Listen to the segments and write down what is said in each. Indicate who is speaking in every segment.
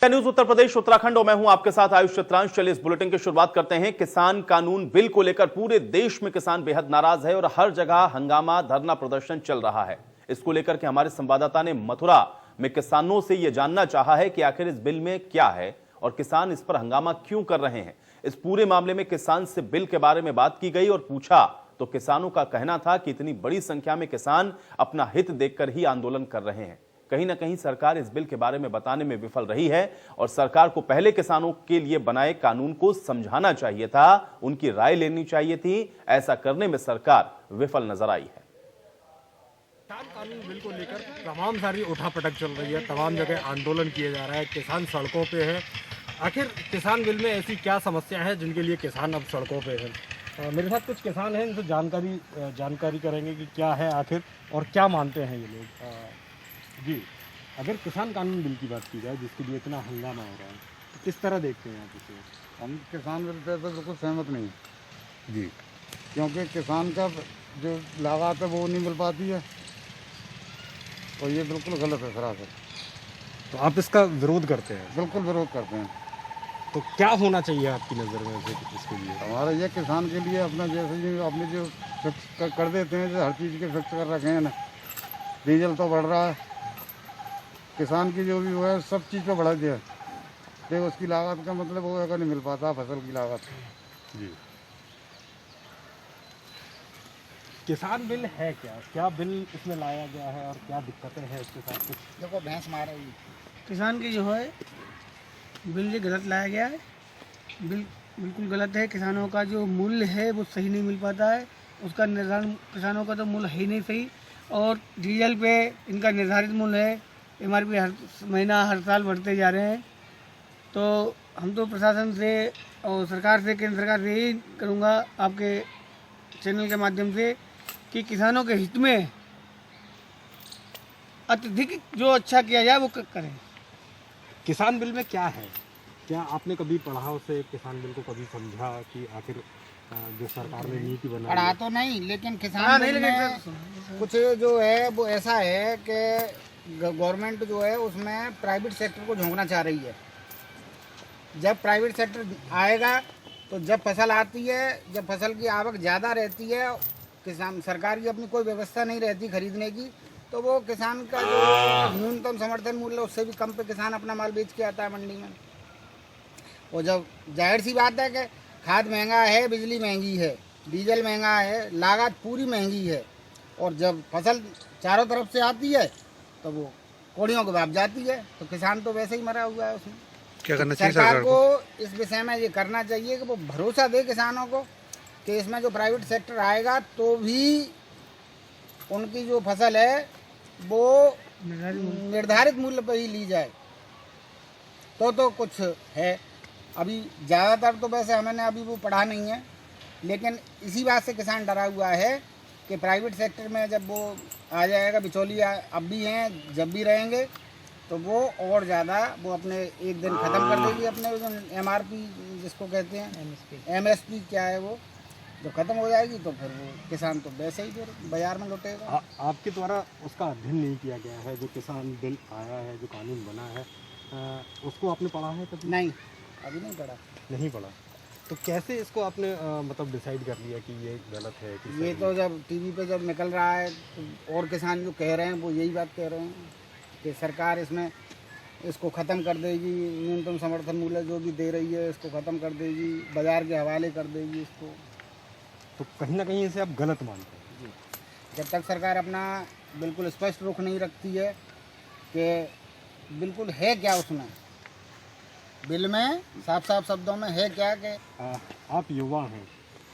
Speaker 1: News Uttar Pradesh Uttarakhand और मैं हूं आपके साथ आयुष चित्रांश। चलिए इस बुलेटिन की शुरुआत करते हैं। किसान कानून बिल को लेकर पूरे देश में किसान बेहद नाराज है और हर जगह हंगामा धरना प्रदर्शन चल रहा है। इसको लेकर के हमारे संवाददाता ने मथुरा में किसानों से यह जानना चाहा है कि आखिर इस बिल में क्या है और किसान इस पर हंगामा क्यों कर रहे हैं। इस पूरे मामले में किसान से बिल के बारे में बात की गई और पूछा तो किसानों का कहना था कि इतनी बड़ी संख्या में किसान अपना हित देखकर ही आंदोलन कर रहे हैं। कहीं ना कहीं सरकार इस बिल के बारे में बताने में विफल रही है और सरकार को पहले किसानों के लिए बनाए कानून को समझाना चाहिए था, उनकी राय लेनी चाहिए थी। ऐसा करने में सरकार विफल नजर आई है।
Speaker 2: किसान कानून बिल को लेकर तमाम सारी उठापटक चल रही है, तमाम जगह आंदोलन किया जा रहा है, किसान सड़कों पे है। आखिर किसान बिल में ऐसी क्या समस्या है जिनके लिए किसान अब सड़कों पे हैं? मेरे साथ कुछ किसान हैं, इनसे जानकारी करेंगे कि क्या है आखिर और क्या मानते हैं ये लोग। जी, अगर किसान कानून बिल की बात की जाए जिसके लिए इतना हंगामा हो रहा है, तो किस तरह देखते हैं आप इसे?
Speaker 3: हम किसान बिल पे तो बिल्कुल सहमत नहीं जी, क्योंकि किसान का जो लागत है वो नहीं मिल पाती है और ये बिल्कुल गलत है सरासर।
Speaker 2: तो आप इसका विरोध करते हैं?
Speaker 3: बिल्कुल विरोध करते हैं।
Speaker 2: तो क्या होना चाहिए आपकी नज़र में इसके लिए?
Speaker 3: हमारा ये किसान के लिए अपना जैसे अपने जो फिक्स कर देते हैं, जो हर चीज़ के फिक्स कर रखे हैं ना, डीजल तो बढ़ रहा है, किसान की जो भी वो है सब चीज़ पे बढ़ा दिया है, तो उसकी लागत का मतलब वो अगर नहीं मिल पाता फसल की लागत।
Speaker 2: जी, किसान बिल है क्या बिल इसमें लाया गया है और क्या दिक्कतें हैं इसके साथ? कुछ
Speaker 3: देखो भैंस मारा ही
Speaker 4: किसान की जो है बिल ये गलत लाया गया है। बिल बिल्कुल गलत है। किसानों का जो मूल्य है वो सही नहीं मिल पाता है, उसका निर्धारण किसानों का तो मूल्य है ही नहीं सही। और डीजल पे इनका निर्धारित मूल्य है, MRP हर महीना हर साल बढ़ते जा रहे हैं। तो हम तो प्रशासन से और सरकार से, केंद्र सरकार से यही करूँगा आपके चैनल के माध्यम से कि किसानों के हित में अत्यधिक जो अच्छा किया जाए वो करें।
Speaker 2: किसान बिल में क्या है? क्या आपने कभी पढ़ा उसे, किसान बिल को कभी समझा कि आखिर जो सरकार ने नीति बनाई?
Speaker 5: पढ़ा तो नहीं, लेकिन किसान बिल में कुछ जो है वो ऐसा है कि गवर्नमेंट जो है उसमें प्राइवेट सेक्टर को झोंकना चाह रही है। जब प्राइवेट सेक्टर आएगा तो जब फसल आती है, जब फसल की आवक ज़्यादा रहती है, किसान सरकार की अपनी कोई व्यवस्था नहीं रहती खरीदने की, तो वो किसान का जो न्यूनतम समर्थन मूल्य उससे भी कम पे किसान अपना माल बेच के आता है मंडी में। और जब जाहिर सी बात है कि खाद महंगा है, बिजली महंगी है, डीजल महंगा है, लागत पूरी महंगी है, और जब फसल चारों तरफ से आती है तो वो कोड़ियों के भाव जाती है, तो किसान तो वैसे ही मरा हुआ है उसमें।
Speaker 2: क्या करना चाहिए
Speaker 5: सरकार को इस विषय में ये करना चाहिए कि वो भरोसा दे किसानों को कि इसमें जो प्राइवेट सेक्टर आएगा तो भी उनकी जो फसल है वो निर्धारित मूल्य पर ही ली जाए, तो कुछ है। अभी ज़्यादातर तो वैसे हमने अभी वो पढ़ा नहीं है, लेकिन इसी बात से किसान डरा हुआ है कि प्राइवेट सेक्टर में जब वो आ जाएगा, बिचौलिया अब भी हैं, जब भी रहेंगे, तो वो और ज़्यादा वो अपने एक दिन ख़त्म कर देगी अपने MRP जिसको कहते हैं MSP क्या है, वो जब ख़त्म हो जाएगी तो फिर वो किसान तो वैसे ही फिर बाजार में लौटेगा।
Speaker 2: आपके द्वारा उसका अध्ययन नहीं किया गया है? जो किसान बिल आया है, जो कानून बना है, उसको आपने पढ़ा है कभी?
Speaker 5: नहीं, अभी नहीं पढ़ा।
Speaker 2: नहीं पढ़ा। तो कैसे इसको आपने मतलब डिसाइड कर लिया कि ये गलत है कि
Speaker 5: ये तो जब टीवी पे जब निकल रहा है तो और किसान जो कह रहे हैं वो यही बात कह रहे हैं कि सरकार इसमें इसको ख़त्म कर देगी, न्यूनतम समर्थन मूल्य जो भी दे रही है इसको ख़त्म कर देगी, बाज़ार के हवाले कर देगी इसको।
Speaker 2: तो कहीं ना कहीं इसे आप गलत मानते हैं?
Speaker 5: जब तक सरकार अपना बिल्कुल स्पष्ट रुख नहीं रखती है कि बिल्कुल है क्या उसमें, बिल में साफ साफ शब्दों में है क्या कि
Speaker 2: आप युवा हैं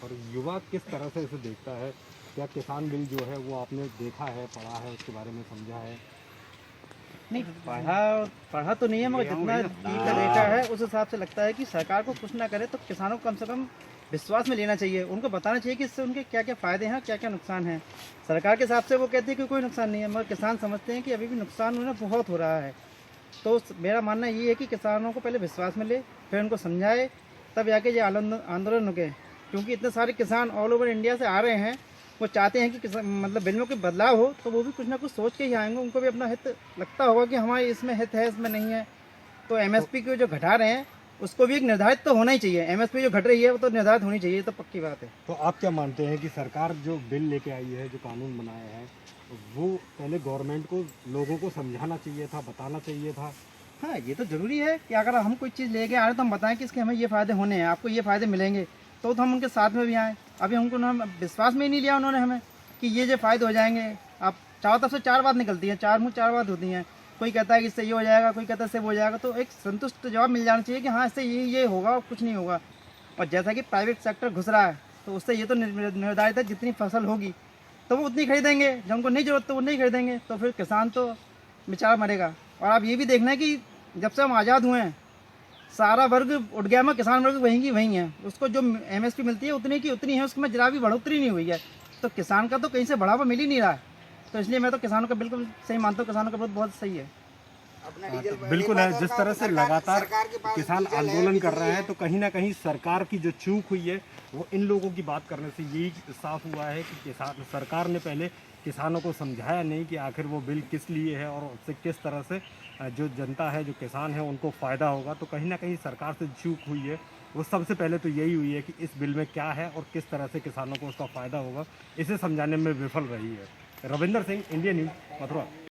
Speaker 2: और युवा किस तरह से इसे देखता है? क्या किसान बिल जो है वो आपने देखा है, पढ़ा है, उसके बारे में समझा है?
Speaker 6: नहीं, पढ़ा तो नहीं है, मगर जितना देखा है उस हिसाब से लगता है कि सरकार को कुछ ना करे तो किसानों को कम से कम विश्वास में लेना चाहिए। उनको बताना चाहिए कि इससे उनके क्या क्या फ़ायदे हैं, क्या क्या नुकसान हैं। सरकार के हिसाब से वो कहती है कि कोई नुकसान नहीं है, मगर किसान समझते हैं कि अभी भी नुकसान उन्हें बहुत हो रहा है। तो मेरा मानना ये है कि किसानों को पहले विश्वास में ले, फिर उनको समझाए, तब जाके ये आंदोलन रुके। क्योंकि इतने सारे किसान ऑल ओवर इंडिया से आ रहे हैं, वो चाहते हैं कि मतलब बिल में कोई बदलाव हो, तो वो भी कुछ ना कुछ सोच के ही आएंगे। उनको भी अपना हित लगता होगा कि हमारे इसमें हित है, इसमें नहीं है। तो एमएसपी को जो घटा रहे हैं उसको भी एक निर्धारित तो होना ही चाहिए। एमएसपी जो घट रही है वो तो निर्धारित होनी चाहिए, तो पक्की बात है।
Speaker 2: तो आप क्या मानते हैं कि सरकार जो बिल लेके आई है, जो कानून बनाया है, वो पहले गवर्नमेंट को, लोगों को समझाना चाहिए था, बताना चाहिए था?
Speaker 6: हाँ, ये तो जरूरी है कि अगर हम कोई चीज़ लेके आ रहे हैं तो हम बताएं कि इसके हमें ये फ़ायदे होने हैं, आपको ये फ़ायदे मिलेंगे, तो हम उनके साथ में भी आएँ। अभी हमको विश्वास में ही नहीं लिया उन्होंने हमें कि ये फ़ायदे हो जाएंगे। आप चारों तरफ से चार बात निकलती है, चार मुँह चार बात होती हैं। कोई कहता है कि इससे ये हो जाएगा, कोई कहता है इससे वो हो जाएगा, तो एक संतुष्ट जवाब मिल जाना चाहिए कि हाँ इससे ये होगा और कुछ नहीं होगा। और जैसा कि प्राइवेट सेक्टर घुस रहा है तो उससे ये तो निर्धारित है जितनी फसल होगी तो वो उतनी खरीदेंगे, जब उनको नहीं जरूरत तो वो नहीं खरीदेंगे, तो फिर किसान तो बेचारा मरेगा। और आप ये भी देखना है कि जब से हम आज़ाद हुए हैं सारा वर्ग उठ गया, में किसान वर्ग वहीं की वहीं है, उसको जो एमएसपी मिलती है उतनी की उतनी है, उसमें जरा भी बढ़ोतरी नहीं हुई है। तो किसान का तो कहीं से बढ़ावा मिल ही नहीं रहा है। तो इसलिए मैं तो किसानों का बिल्कुल सही मानता हूँ, किसानों का बहुत सही है।
Speaker 2: बिल्कुल है। जिस तरह से लगातार किसान आंदोलन कर रहे हैं, तो कहीं ना कहीं सरकार की जो चूक हुई है वो इन लोगों की बात करने से यही साफ हुआ है कि सरकार ने पहले किसानों को समझाया नहीं कि आखिर वो बिल किस लिए है और उससे किस तरह से जो जनता है, जो किसान है, उनको फ़ायदा होगा। तो कहीं ना कहीं सरकार से चूक हुई है, वो सबसे पहले तो यही हुई है कि इस बिल में क्या है और किस तरह से किसानों को उसका फ़ायदा होगा, इसे समझाने में विफल रही है। Ravinder Singh, India news, Mathura.